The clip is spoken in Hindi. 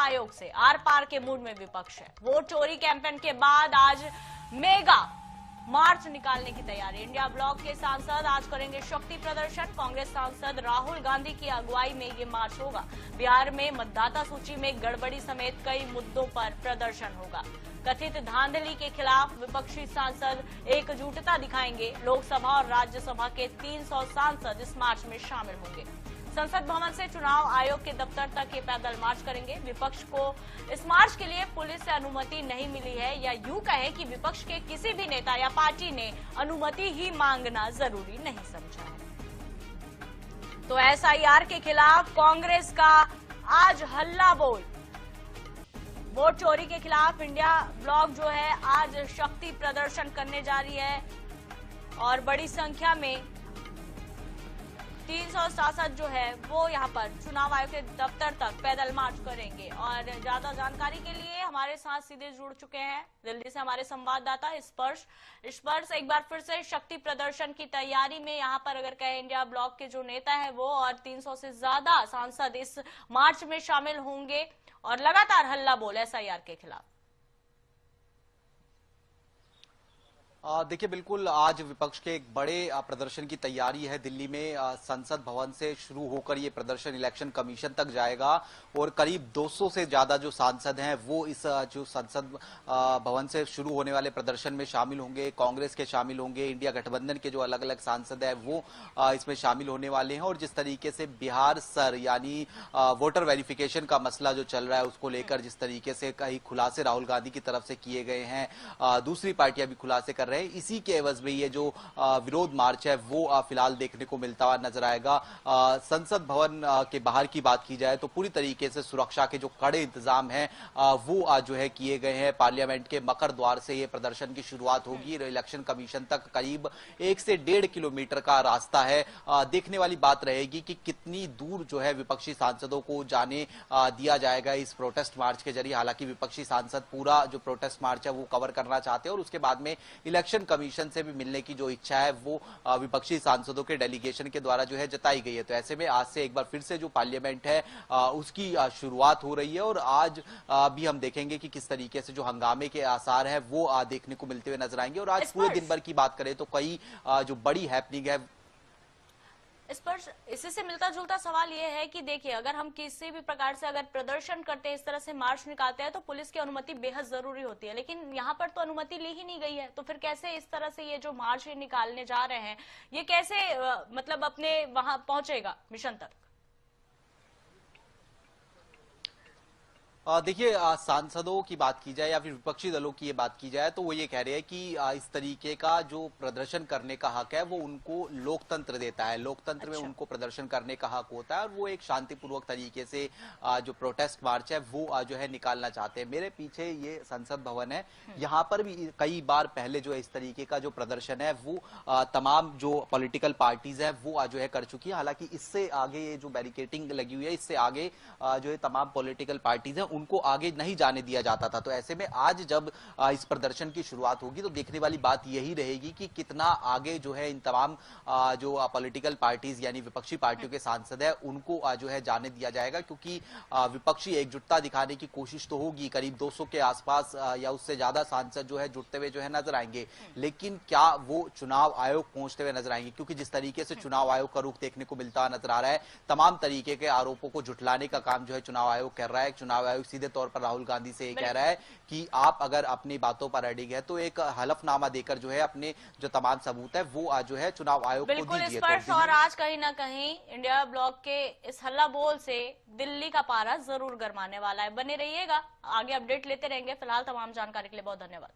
आयोग से आर पार के मूड में विपक्ष है। वोट चोरी कैंपेन के बाद आज मेगा मार्च निकालने की तैयारी। इंडिया ब्लॉक के सांसद आज करेंगे शक्ति प्रदर्शन। कांग्रेस सांसद राहुल गांधी की अगुवाई में ये मार्च होगा। बिहार में मतदाता सूची में गड़बड़ी समेत कई मुद्दों पर प्रदर्शन होगा। कथित धांधली के खिलाफ विपक्षी सांसद एकजुटता दिखाएंगे। लोकसभा और राज्यसभा के 300 सांसद इस मार्च में शामिल होंगे। संसद भवन से चुनाव आयोग के दफ्तर तक ये पैदल मार्च करेंगे। विपक्ष को इस मार्च के लिए पुलिस से अनुमति नहीं मिली है, या यूं कहें कि विपक्ष के किसी भी नेता या पार्टी ने अनुमति ही मांगना जरूरी नहीं समझा है। तो एसआईआर के खिलाफ कांग्रेस का आज हल्ला बोल। वोट चोरी के खिलाफ इंडिया ब्लॉक जो है आज शक्ति प्रदर्शन करने जा रही है और बड़ी संख्या में 300 सांसद जो है वो यहाँ पर चुनाव आयोग के दफ्तर तक पैदल मार्च करेंगे। और ज्यादा जानकारी के लिए हमारे साथ सीधे जुड़ चुके हैं दिल्ली से हमारे संवाददाता स्पर्श। एक बार फिर से शक्ति प्रदर्शन की तैयारी में यहाँ पर अगर कहें इंडिया ब्लॉक के जो नेता है वो और 300 से ज्यादा सांसद इस मार्च में शामिल होंगे और लगातार हल्ला बोल एसआईआर के खिलाफ। देखिए, बिल्कुल आज विपक्ष के एक बड़े प्रदर्शन की तैयारी है। दिल्ली में संसद भवन से शुरू होकर ये प्रदर्शन इलेक्शन कमीशन तक जाएगा और करीब 200 से ज्यादा जो सांसद हैं वो इस जो संसद भवन से शुरू होने वाले प्रदर्शन में शामिल होंगे। कांग्रेस के शामिल होंगे, इंडिया गठबंधन के जो अलग अलग सांसद हैं वो इसमें शामिल होने वाले हैं। और जिस तरीके से बिहार सर यानी वोटर वेरिफिकेशन का मसला जो चल रहा है उसको लेकर जिस तरीके से कई खुलासे राहुल गांधी की तरफ से किए गए हैं, दूसरी पार्टियां भी खुलासे कर रहे हैं, इसी के एवज में ये जो विरोध मार्च है वो फिलहाल देखने को मिलता हुआ नजर आएगा। संसद भवन के बाहर की बात की जाए तो पूरी तरीके से सुरक्षा के जो कड़े इंतजाम हैं वो जो है किए गए हैं। पार्लियामेंट के मकर द्वार से ये प्रदर्शन की शुरुआत होगी। इलेक्शन कमीशन तक करीब 1 से 1.5 किलोमीटर का रास्ता है। देखने वाली बात रहेगी कि कितनी दूर जो है विपक्षी सांसदों को जाने दिया जाएगा इस प्रोटेस्ट मार्च के जरिए। हालांकि विपक्षी सांसद पूरा जो प्रोटेस्ट मार्च है वो कवर करना चाहते हैं और उसके बाद में इलेक्शन कमीशन से भी मिलने की जो इच्छा है वो विपक्षी सांसदों के डेलीगेशन के द्वारा जो है जताई गई है। तो ऐसे में आज से एक बार फिर से जो पार्लियामेंट है उसकी शुरुआत हो रही है और आज भी हम देखेंगे कि किस तरीके से जो हंगामे के आसार है वो देखने को मिलते हुए नजर आएंगे। और आज पूरे दिन भर की बात करें तो कई जो बड़ी हैपनिंग है। इस पर इसी से मिलता जुलता सवाल यह है कि देखिए, अगर हम किसी भी प्रकार से अगर प्रदर्शन करते हैं, इस तरह से मार्च निकालते हैं तो पुलिस की अनुमति बेहद जरूरी होती है, लेकिन यहाँ पर तो अनुमति ली ही नहीं गई है। तो फिर कैसे इस तरह से ये जो मार्च निकालने जा रहे हैं ये कैसे मतलब अपने वहां पहुंचेगा मिशन तक? देखिए, सांसदों की बात की जाए या फिर विपक्षी दलों की ये बात की जाए तो वो ये कह रहे हैं कि इस तरीके का जो प्रदर्शन करने का हक है वो उनको लोकतंत्र देता है। लोकतंत्र में उनको प्रदर्शन करने का हक होता है और वो एक शांतिपूर्वक तरीके से जो प्रोटेस्ट मार्च है वो जो है निकालना चाहते हैं। मेरे पीछे ये संसद भवन है, यहाँ पर भी कई बार पहले जो है इस तरीके का जो प्रदर्शन है वो तमाम जो पॉलिटिकल पार्टीज है वो जो है कर चुकी है। हालांकि इससे आगे ये जो बैरिकेटिंग लगी हुई है इससे आगे जो है तमाम पॉलिटिकल पार्टीज है उनको आगे नहीं जाने दिया जाता था। तो ऐसे में आज जब इस प्रदर्शन की शुरुआत होगी तो देखने वाली बात यही रहेगी कि कितना आगे जो है इन तमाम जो पॉलिटिकल पार्टीज यानी विपक्षी पार्टियों के सांसद है उनको जो है जाने दिया जाएगा, क्योंकि विपक्षी एकजुटता दिखाने की कोशिश तो होगी। करीब 200 के आसपास या उससे ज्यादा सांसद जो है जुटते हुए जो है नजर आएंगे, लेकिन क्या वो चुनाव आयोग पहुंचते हुए नजर आएंगे? क्योंकि जिस तरीके से चुनाव आयोग का रुख देखने को मिलता नजर आ रहा है, तमाम तरीके के आरोपों को जुटलाने का काम जो है चुनाव आयोग कर रहा है। चुनाव आयोग सीधे तौर पर राहुल गांधी से ये कह रहा है कि आप अगर अपनी बातों पर अड़िग है तो एक हलफनामा देकर जो है अपने जो तमाम सबूत है वो जो है चुनाव आयोग को दीजिए। और आज कहीं ना कहीं इंडिया ब्लॉक के इस हल्ला बोल से दिल्ली का पारा जरूर गरमाने वाला है। बने रहिएगा, आगे अपडेट लेते रहेंगे। फिलहाल तमाम जानकारी के लिए बहुत धन्यवाद।